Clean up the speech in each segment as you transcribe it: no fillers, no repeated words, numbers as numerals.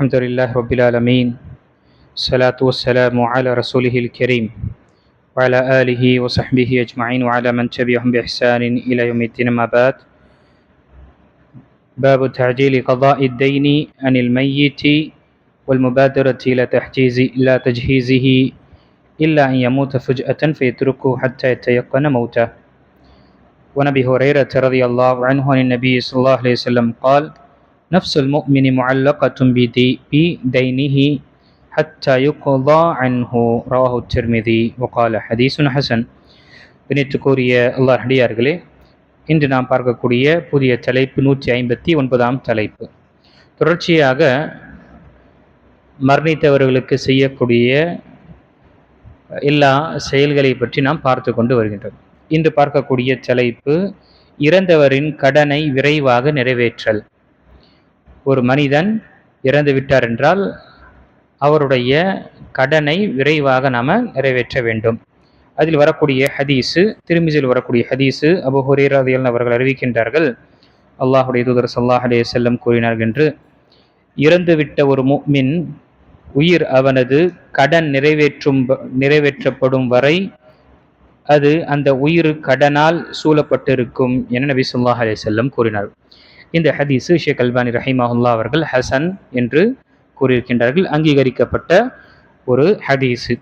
الحمد لله رب العالمين. الصلاة والسلام على رسوله الكريم وعلى آله وصحبه أجمعين وعلى من تبعهم بإحسان إلى يوم الدين. ما بعد. باب تعجيل قضاء الدين عن الميت والمبادرة إلى تجهيزه إلا أن يموت فجأة فيتركه حتى يتيقن موته. ونبي هريرة رضي الله عنه عن النبي صلى الله عليه وسلم قال: نفس المؤمن معلقة بدينه حتى يقضى عنه. رواه الترمذي وقال حديث حسن. கணித்துக்குரிய அல்லாஹ் அடியார்களே, இன்று நாம் பார்க்கக்கூடிய புதிய தலைப்பு 159ஆம் தலைப்பு. தொடர்ச்சியாக மரணித்தவர்களுக்கு செய்யக்கூடிய எல்லா செயல்களை பற்றி நாம் பார்த்து கொண்டு வருகின்றோம். இன்று பார்க்கக்கூடிய தலைப்பு இறந்தவரின் கடனை விரைவாக நிறைவேற்றல். ஒரு மனிதன் இறந்து விட்டார் என்றால் அவருடைய கடனை விரைவாக நாம் நிறைவேற்ற வேண்டும். அதில் வரக்கூடிய ஹதீஸு, திருமிதியில் வரக்கூடிய ஹதீஸு, அபூ ஹுரைரா ரலியல்லாஹு அவர்கள் அறிவிக்கின்றார்கள், அல்லாஹுடைய தூதர் ஸல்லல்லாஹு அலைஹி வஸல்லம் கூறினார்கள் என்று, இறந்துவிட்ட ஒரு முஃமின் உயிர் அவனது கடன் நிறைவேற்றப்படும் வரை அது அந்த உயிர் கடனால் சூழப்பட்டிருக்கும் என நபி ஸல்லல்லாஹு அலைஹி வஸல்லம் கூறினார். இந்த ஹதீஸு ஷேக் அல்பானி ரஹிமஹுல்லாஹ் அவர்கள் ஹசன் என்று கூறியிருக்கின்றார்கள், அங்கீகரிக்கப்பட்ட ஒரு ஹதீஸு.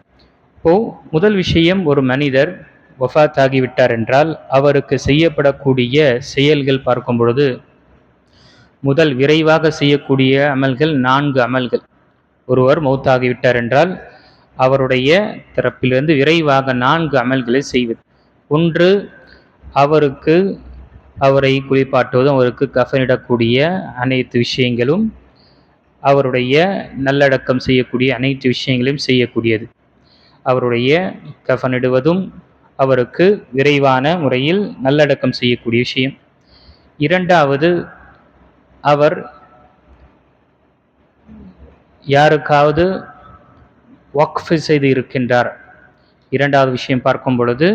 இப்போ முதல் விஷயம், ஒரு மனிதர் வஃபாத் ஆகிவிட்டார் என்றால் அவருக்கு செய்யப்படக்கூடிய செயல்கள் பார்க்கும் பொழுது, முதல் விரைவாக செய்யக்கூடிய அமல்கள் 4 அமல்கள். ஒருவர் மௌத்தாகிவிட்டார் என்றால் அவருடைய தரப்பிலிருந்து விரைவாக 4 அமல்களை செய்வது. ஒன்று, அவரை குளிப்பாட்டுவதும் அவருக்கு கஃனிடக்கூடிய அனைத்து விஷயங்களும், அவருடைய நல்லடக்கம் செய்யக்கூடிய அனைத்து விஷயங்களையும் செய்யக்கூடியது. அவருடைய கஃனிடுவதும் அவருக்கு விரைவான முறையில் நல்லடக்கம் செய்யக்கூடிய விஷயம். இரண்டாவது, அவர் யாருக்காவது வக்ஃப் செய்து இருக்கின்றார். இரண்டாவது விஷயம் பார்க்கும் பொழுது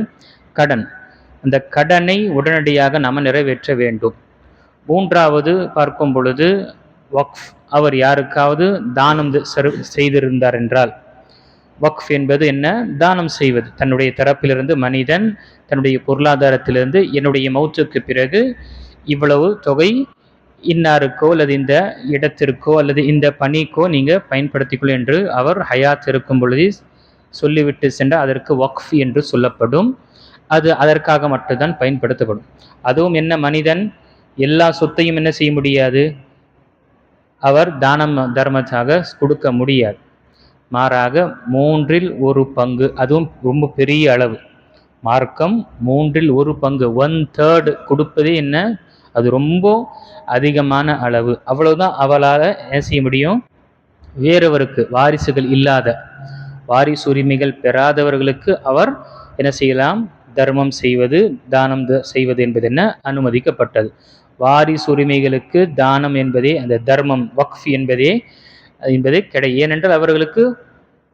கடன், அந்த கடனை உடனடியாக நாம் நிறைவேற்ற வேண்டும். மூன்றாவது பார்க்கும் பொழுது வக்ஃப், அவர் யாருக்காவது தானம் செய்திருந்தார் என்றால், வக்ஃப் என்பது என்ன? தானம் செய்வது. தன்னுடைய தரப்பிலிருந்து மனிதன் தன்னுடைய பொருளாதாரத்திலிருந்து, என்னுடைய மௌத்துக்கு பிறகு இவ்வளவு தொகை இன்னாருக்கோ அல்லது இந்த இடத்திற்கோ அல்லது இந்த பணிக்கோ நீங்கள் பயன்படுத்திக்கொள் என்று அவர் ஹயாத் இருக்கும் பொழுது சொல்லிவிட்டு சென்றால் அதற்கு வக்ஃப் என்று சொல்லப்படும். அது அதற்காக மட்டும்தான் பயன்படுத்தப்படும். அதுவும் என்ன, மனிதன் எல்லா சொத்தையும் என்ன செய்ய முடியாது, அவர் தானம் தர்மத்தாக கொடுக்க முடியாது. மாறாக 1/3 அதுவும் ரொம்ப பெரிய அளவு. மார்க்கம் 1/3 1/3 கொடுப்பதே என்ன, அது ரொம்ப அதிகமான அளவு. அவ்வளவுதான் அவளால் என்ன செய்ய முடியும், வேறவருக்கு வாரிசுகள் இல்லாத, வாரிசு உரிமைகள் பெறாதவர்களுக்கு அவர் என்ன செய்யலாம், தர்மம் செய்வது, தானம் செய்வது என்பது என்ன அனுமதிக்கப்பட்டது. வாரிசு உரிமைகளுக்கு தானம் என்பதே, அந்த தர்மம் வக்ஃப் என்பதே கிடையாது. ஏனென்றால் அவர்களுக்கு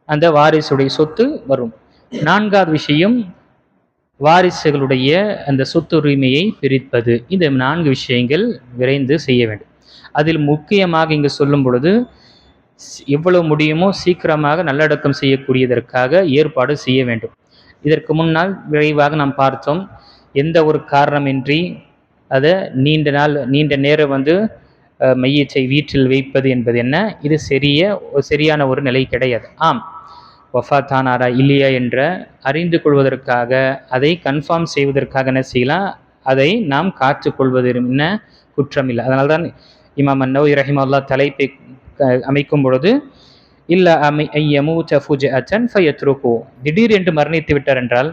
அந்த வாரிசுடைய சொத்து வரும். 4வது விஷயம், வாரிசுகளுடைய அந்த சொத்து உரிமையை பிரிப்பது. இந்த 4 விஷயங்கள் விரைந்து செய்ய வேண்டும். அதில் முக்கியமாக இங்கு சொல்லும் பொழுது, எவ்வளவு முடியுமோ சீக்கிரமாக நல்லடக்கம் செய்யக்கூடியதற்காக ஏற்பாடு செய்ய வேண்டும். இதற்கு முன்னால் விரைவாக நாம் பார்த்தோம், எந்த ஒரு காரணமின்றி அதை நீண்ட நேரம் மையத்தை வீட்டில் வைப்பது என்பது என்ன, இது சரியான ஒரு நிலை கிடையாது. ஆம், வஃபாத்தானாரா இல்லையா என்ற அறிந்து கொள்வதற்காக, அதை கன்ஃபார்ம் செய்வதற்காக என்ன செய்யலாம், அதை நாம் காத்துக்கொள்வது என்ன குற்றமில்லை. அதனால்தான் இமாம் அன்னவி ரஹிமஹுல்லாஹ் தலைப்பை அமைக்கும் பொழுது, இல்லா யமூத ஃபுஜஅத்தன் ஃபயத்ருகு, திடீர் என்று மரணித்து விட்டார் என்றால்,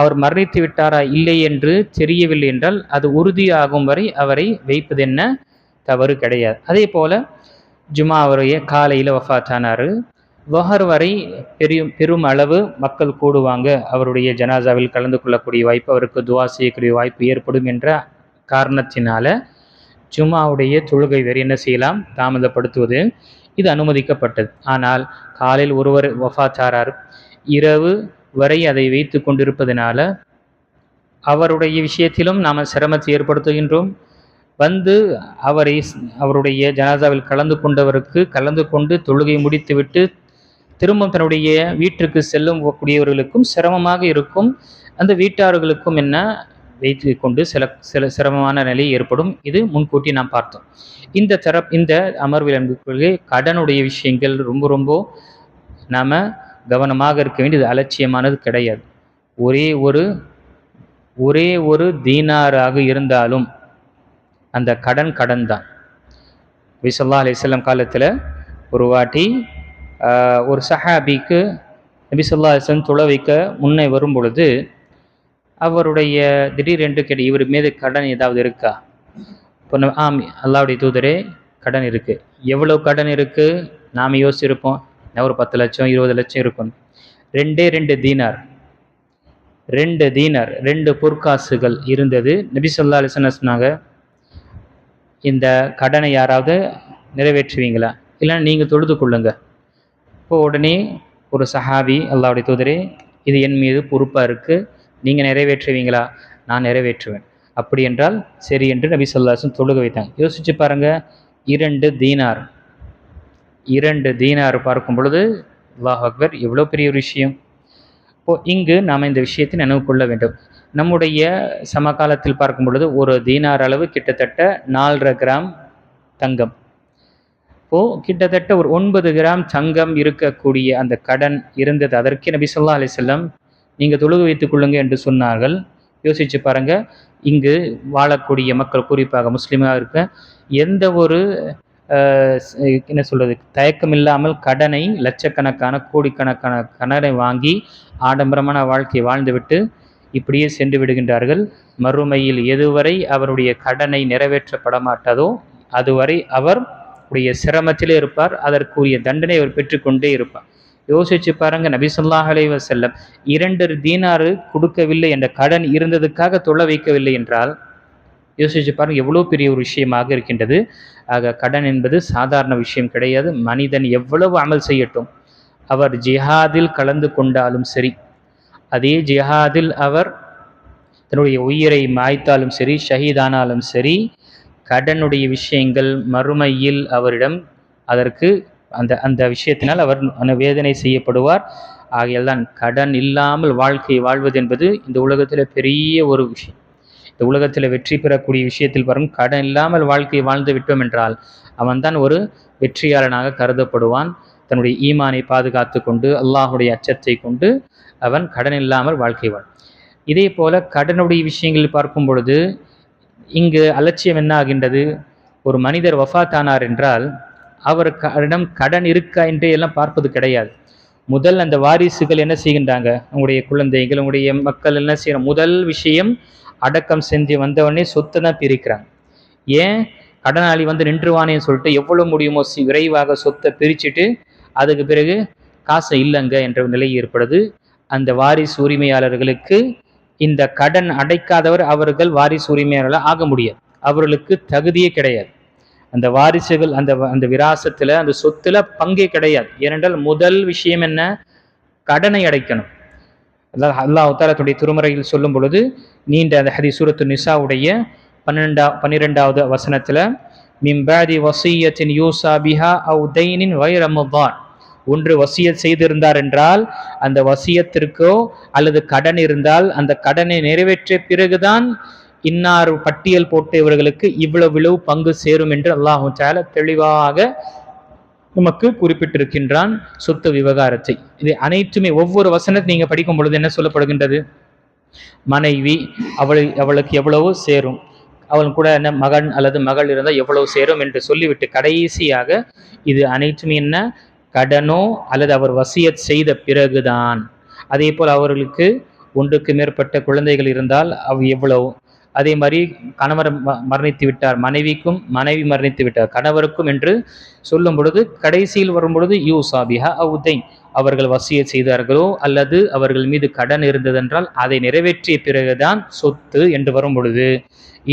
அவர் மரணித்து விட்டாரா இல்லை என்று தெரியவில்லை என்றால் அது உறுதியாகும் வரை அவரை வைப்பது என்ன தவறு கிடையாது. அதே போல ஜுமாவுடைய காலையில் வஃபாத்தானார், வஹர் வரை பெரும் அளவு மக்கள் கூடுவாங்க, அவருடைய ஜனாசாவில் கலந்து கொள்ளக்கூடிய வாய்ப்பு, அவருக்கு துவா செய்யக்கூடிய வாய்ப்பு ஏற்படும் என்ற காரணத்தினால ஜுமாவுடைய தொழுகை வரை என்ன செய்யலாம், தாமதப்படுத்துவது, இது அனுமதிக்கப்பட்டது. ஆனால் காலையில் ஒருவர் வஃபாத்தாரார், இரவு வரை அதை வைத்து கொண்டிருப்பதனால அவருடைய விஷயத்திலும் நாம் சிரமத்தை ஏற்படுத்துகின்றோம், வந்து அவருடைய ஜனாசாவில் கலந்து கொண்டு தொழுகை முடித்துவிட்டு திரும்ப தன்னுடைய வீட்டிற்கு செல்லும் கூடியவர்களுக்கும் சிரமமாக இருக்கும். அந்த வீட்டார்களுக்கும் என்ன வைத்து கொண்டு சில சிரமமான நிலை ஏற்படும். இது முன்கூட்டி நாம் பார்த்தோம். இந்த அமர்வில் அன்புக்குள்ளே கடனுடைய விஷயங்கள் ரொம்ப ரொம்ப நாம் கவனமாக இருக்க வேண்டியது, அலட்சியமானது கிடையாது. ஒரே ஒரு தீனாராக இருந்தாலும் அந்த கடன் தான். நபி ஸல்லல்லாஹு அலைஹி வஸல்லம் காலத்தில் ஒரு வாட்டி ஒரு சஹாபிக்கு நபி ஸல்லல்லாஹு அலைஹி வஸல்லம் தொழ வைக்க முன்னே வரும் பொழுது அவருடைய திடீரென்று கேட்டு, இவர் மீது கடன் ஏதாவது இருக்கா? இப்போ அல்லாஹ்வுடைய தூதரே, கடன் இருக்குது. எவ்வளோ கடன் இருக்குது? நாம் யோசிச்சிருப்போம், ஒரு 10 லட்சம் 20 லட்சம் இருக்கும். 2 தீனார் 2 பொற்காசுகள் இருந்தது. நபி ஸல்லல்லாஹு அலைஹி வஸல்லம் சொன்னாங்க, இந்த கடனை யாராவது நிறைவேற்றுவீங்களா? இல்லைன்னா நீங்கள் தொழுது கொள்ளுங்க. இப்போ உடனே ஒரு சஹாபி, அல்லாஹ்வுடைய தூதரே, இது என் மீது பொறுப்பாக இருக்குது, நீங்கள் நிறைவேற்றுவீங்களா? நான் நிறைவேற்றுவேன். அப்படி என்றால் சரி என்று நபி ஸல்லல்லாஹு அலைஹி வஸல்லம் தொழுக வைத்தாங்க. யோசிச்சு பாருங்கள், 2 தீனார் பார்க்கும் பொழுது அல்லாஹ் அக்பர், எவ்வளோ பெரிய ஒரு விஷயம். இப்போ இங்கு நாம் இந்த விஷயத்தை நினைவு கொள்ள வேண்டும். நம்முடைய சமகாலத்தில் பார்க்கும் பொழுது ஒரு தீனார் அளவு கிட்டத்தட்ட 4.5 கிராம் தங்கம். இப்போது கிட்டத்தட்ட ஒரு 9 கிராம் தங்கம் இருக்கக்கூடிய அந்த கடன் இருந்தது. அதற்கு நபி ஸல்லல்லாஹு அலைஹி வஸல்லம் நீங்கள் தொழுகு வைத்துக் கொள்ளுங்க என்று சொன்னார்கள். யோசிச்சு பாருங்கள், இங்கு வாழக்கூடிய மக்கள், குறிப்பாக முஸ்லீமாக இருக்க, எந்த ஒரு என்ன சொல்கிறது, தயக்கம் இல்லாமல் கடனை, லட்சக்கணக்கான கோடிக்கணக்கான கடனை வாங்கி ஆடம்பரமான வாழ்க்கையை வாழ்ந்துவிட்டு இப்படியே சென்று விடுகின்றார்கள். மறுமையில் எதுவரை அவருடைய கடனை நிறைவேற்றப்பட மாட்டாதோ அதுவரை அவருடைய சிரமத்திலே இருப்பார். அதற்குரிய தண்டனை அவர் பெற்றுக்கொண்டே இருப்பார். யோசிச்சு பாருங்க, நபி ஸல்லல்லாஹு அலைஹி வஸல்லம் 2 தீனார் கொடுக்கவில்லை என்ற கடன் இருந்ததுக்காக தொழ வைக்கவில்லை என்றால் யோசிச்சு பாருங்க, எவ்வளோ பெரிய ஒரு விஷயமாக இருக்கின்றது. ஆக கடன் என்பது சாதாரண விஷயம் கிடையாது. மனிதன் எவ்வளவு அமல் செய்யட்டும், அவர் ஜிஹாதில் கலந்து கொண்டாலும் சரி, அதே ஜிஹாதில் அவர் தன்னுடைய உயிரை மாய்த்தாலும் சரி, ஷஹீதானாலும் சரி, கடனுடைய விஷயங்கள் மறுமையில் அவரிடம் அதற்கு அந்த விஷயத்தினால் அவர் வேதனை செய்யப்படுவார். ஆகையால் தான் கடன் இல்லாமல் வாழ்க்கை வாழ்வது என்பது இந்த உலகத்தில் பெரிய ஒரு விஷயம். இந்த உலகத்தில் வெற்றி பெறக்கூடிய விஷயத்தில் பாருங்கள், கடன் இல்லாமல் வாழ்க்கையை வாழ்ந்து விட்டோம் என்றால் அவன்தான் ஒரு வெற்றியாளனாக கருதப்படுவான். தன்னுடைய ஈமானை பாதுகாத்து கொண்டு, அல்லாஹுடைய அச்சத்தை கொண்டு அவன் கடன் இல்லாமல் வாழ்க்கை வாழ். இதே போல கடனுடைய விஷயங்களில் பார்க்கும் பொழுது இங்கு அலட்சியம் என்ன ஆகின்றது? ஒரு மனிதர் வஃபாத்தானார் என்றால் அவரிடம் கடன் இருக்கா என்று எல்லாம் பார்ப்பது கிடையாது. முதல் அந்த வாரிசுகள் என்ன செய்கின்றாங்க? உங்களுடைய குழந்தைகள், உங்களுடைய மக்கள் என்ன செய்யணும்? முதல் விஷயம், அடக்கம் செஞ்சு வந்தவொடனே சொத்தை தான் பிரிக்கிறாங்க. ஏன்? கடனாளி நின்றுவானேன்னு சொல்லிட்டு எவ்வளோ முடியுமோ விரைவாக சொத்தை பிரிச்சுட்டு அதுக்கு பிறகு காசு இல்லைங்க என்ற நிலை ஏற்படுது. அந்த வாரிசு உரிமையாளர்களுக்கு இந்த கடன் அடைக்காதவர் அவர்கள் வாரிசு உரிமையாளர்கள் ஆக முடியாது. அவர்களுக்கு தகுதியே கிடையாது. அந்த வாரிசுகள் அந்த விராசத்தில், அந்த சொத்துல பங்கே கிடையாது. ஏனென்றால் முதல் விஷயம் என்ன? கடனை அடைக்கணும். அல்லாஹ் தஆலா தன்னுடைய திருமறையில் சொல்லும் பொழுது, நீண்ட அந்த ஹதீஸ் சூரத்து நிசாவுடைய 12வது வசனத்தில், மின் பாதி வஸிய்யத்தின் யூஸா பிஹா அவ் தைனின் கைர முதார், ஒன்று வசியத் செய்திருந்தார் என்றால் அந்த வசியத்திற்கோ அல்லது கடன் இருந்தால் அந்த கடனை நிறைவேற்றிய பிறகுதான் இன்னார் பட்டியல் போட்டு இவர்களுக்கு இவ்வளவு பங்கு சேரும் என்று அல்லாஹ் தஆலா தெளிவாக நமக்கு குறிப்பிட்டிருக்கின்றான் சொத்து விவகாரத்தை. இது அனைத்துமே ஒவ்வொரு வசனத்தை நீங்க படிக்கும் பொழுது என்ன சொல்லப்படுகின்றது? மனைவி அவளுக்கு எவ்வளவு சேரும், அவள் கூட என்ன மகன் அல்லது மகள் இருந்தால் எவ்வளவு சேரும் என்று சொல்லிவிட்டு கடைசியாக இது அனைத்துமே என்ன? கடனோ அல்லது அவர் வசியத் செய்த பிறகுதான். அதே போல் அவர்களுக்கு ஒன்றுக்கு மேற்பட்ட குழந்தைகள் இருந்தால் எவ்வளவு, அதே மாதிரி கணவர் மரணித்து விட்டார், மனைவிக்கும் மனைவி மரணித்து விட்டார் கணவருக்கும் என்று சொல்லும் பொழுது கடைசியில் வரும் பொழுது யூசாபிஹா அவுதை, அவர்கள் வசியத் செய்தார்களோ அல்லது அவர்கள் மீது கடன் இருந்ததென்றால் அதை நிறைவேற்றிய பிறகுதான் சொத்து என்று வரும் பொழுது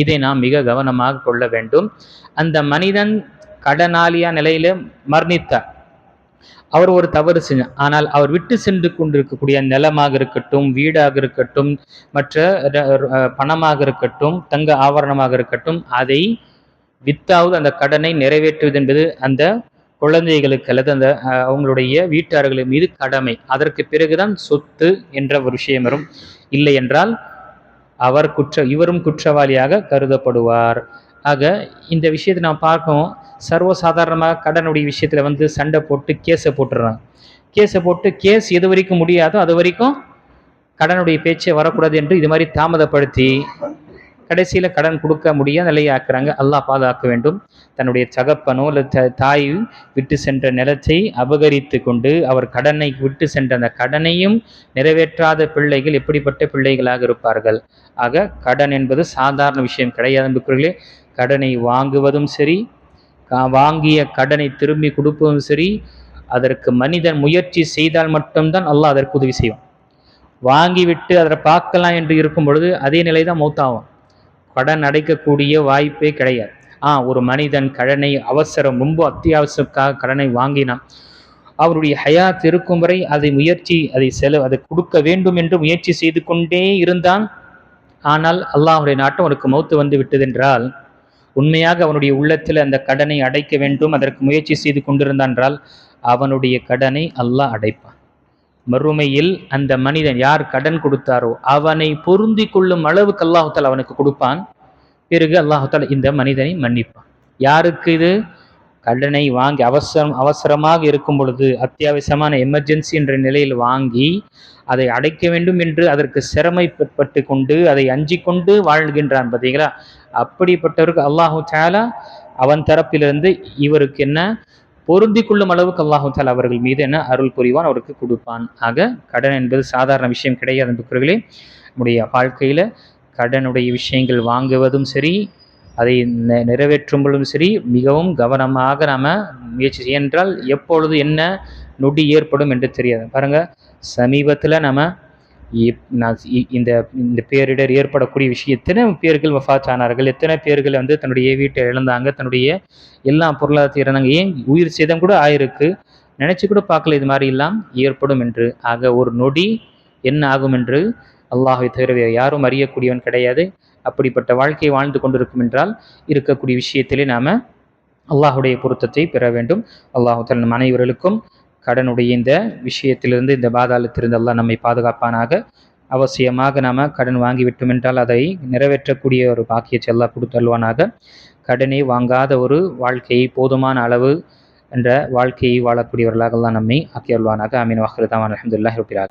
இதை நாம் மிக கவனமாக கொள்ள வேண்டும். அந்த மனிதன் கடனாளியா நிலையில மரணித்தார், அவர் ஒரு தவறு செஞ்சார், ஆனால் அவர் விட்டு சென்று கொண்டிருக்கக்கூடிய நிலமாக இருக்கட்டும், வீடாக இருக்கட்டும், மற்ற பணமாக இருக்கட்டும், தங்க ஆபரணமாக இருக்கட்டும், அதை வித்தாவது அந்த கடனை நிறைவேற்றுவது என்பது அந்த குழந்தைகளுக்கு அல்லது அந்த அவங்களுடைய வீட்டார்கள் மீது கடமை. அதற்கு பிறகுதான் சொத்து என்ற ஒரு விஷயம் வரும். இல்லை என்றால் இவரும் குற்றவாளியாக கருதப்படுவார். ஆக இந்த விஷயத்தை நாம் பார்க்கவும், சர்வசாதாரணமாக கடனுடைய விஷயத்துல சண்டை போட்டு கேஸை போட்டுடுறாங்க. கேஸை போட்டு கேஸ் எது வரைக்கும் முடியாதோ அது வரைக்கும் கடனுடைய பேச்சை வரக்கூடாது என்று இது மாதிரி தாமதப்படுத்தி கடைசியில கடன் கொடுக்க முடியாத நிலையை ஆக்குறாங்க. அல்லாஹ் பாதுகாக்க வேண்டும். தன்னுடைய தகப்பனோ அல்லது தாய் விட்டு சென்ற நிலத்தை அபகரித்து கொண்டு அவர் கடனை விட்டு சென்ற அந்த கடனையும் நிறைவேற்றாத பிள்ளைகள் எப்படிப்பட்ட பிள்ளைகளாக இருப்பார்கள். ஆக கடன் என்பது சாதாரண விஷயம் கிடையாது என்பவர்களே. கடனை வாங்குவதும் சரி, வாங்கிய கடனை திரும்பி கொடுப்பதும் சரி, அதற்கு மனிதன் முயற்சி செய்தால் மட்டும்தான் அல்லாஹ் அதற்கு உதவி செய்வான். வாங்கிவிட்டு அதை பார்க்கலாம் என்று இருக்கும் பொழுது அதே நிலை தான் மௌத்தாகும். கடன் அடைக்கக்கூடிய வாய்ப்பே கிடையாது. ஒரு மனிதன் கடனை ரொம்ப அத்தியாவசியக்காக கடனை வாங்கினான். அவருடைய ஹயாத் இருக்கும் வரை அதை கொடுக்க வேண்டும் என்று முயற்சி செய்து கொண்டே இருந்தான். ஆனால் அல்லாஹுடைய நாட்டம் அவனுக்கு மௌத்து வந்து விட்டதென்றால், உண்மையாக அவனுடைய உள்ளத்தில் அந்த கடனை அடைக்க வேண்டும் அதற்கு முயற்சி செய்து கொண்டிருந்தான் என்றால் அவனுடைய கடனை அல்லாஹ் அடைப்பான். மறுமையில் அந்த மனிதன் யார் கடன் கொடுத்தாரோ அவனை பொருந்தி கொள்ளும் அளவுக்கு அல்லாஹால அவனுக்கு கொடுப்பான். பிறகு அல்லாஹால இந்த மனிதனை மன்னிப்பான். யாருக்கு இது? கடனை வாங்கி அவசரமாக இருக்கும் பொழுது, அத்தியாவசியமான எமர்ஜென்சி என்ற நிலையில் வாங்கி அதை அடைக்க வேண்டும் என்று அதற்கு சிரமைப்பட்டு கொண்டு அதை அஞ்சி கொண்டு வாழ்கின்றான் பார்த்தீங்களா? அப்படிப்பட்டவருக்கு அல்லாஹு தஆலா அவன் தரப்பிலிருந்து இவருக்கு என்ன பொருந்தி கொள்ளும் அளவுக்கு அல்லாஹு தஆலா அவர்கள் மீது என்ன அருள் புரிவான், அவருக்கு கொடுப்பான். ஆக கடன் என்பது சாதாரண விஷயம் கிடையாது நண்பர்களே. நம்முடைய வாழ்க்கையில கடனுடைய விஷயங்கள் வாங்குவதும் சரி, அதை நிறைவேற்றும்போதும் சரி, மிகவும் கவனமாக நாம முயற்சி செய்ய. என்றால் எப்பொழுது என்ன நொடி ஏற்படும் என்று தெரியாது. பாருங்க, சமீபத்தில் நம்ம இந்த பேரிடர் ஏற்படக்கூடிய விஷயம் எத்தனை பேர்கள் வஃபாத் ஆனார்கள், எத்தனை பேர்கள் தன்னுடைய வீட்டை இழந்தாங்க, தன்னுடைய எல்லா பொருளாதாரத்தை இழந்தாங்க, ஏன் உயிர் சேதம் கூட ஆயிருக்கு. நினைச்சு கூட பார்க்கல இது மாதிரி எல்லாம் ஏற்படும் என்று. ஆக ஒரு நொடி என்ன ஆகும் என்று அல்லாஹை தவிர வேறு யாரும் அறியக்கூடியவன் கிடையாது. அப்படிப்பட்ட வாழ்க்கையை வாழ்ந்து கொண்டிருக்கும் என்றால் இருக்கக்கூடிய விஷயத்திலே நாம அல்லாஹுடைய பொருத்தத்தை பெற வேண்டும். அல்லாஹு தஆலா நம் அனைவர்களுக்கும் கடனுடைய இந்த விஷயத்திலிருந்து, இந்த பாதாளத்திலிருந்து அல்லாஹ் நம்மை பாதுகாப்பானாக. அவசியமாக நாம கடன் வாங்கிவிட்டோம் என்றால் அதை நிறைவேற்றக்கூடிய ஒரு பாக்கியத்தை அல்லாஹ் கொடுத்தல்வானாக. கடனை வாங்காத ஒரு வாழ்க்கையை, போதுமான அளவு என்ற வாழ்க்கையை வாழக்கூடியவர்களாக அல்லாஹ் நம்மை ஆக்கியல்வானாக. ஆமீன். வாஹிரு தஅவானா அல்ஹம்துலில்லாஹி ரப்பில் ஆலமீன்.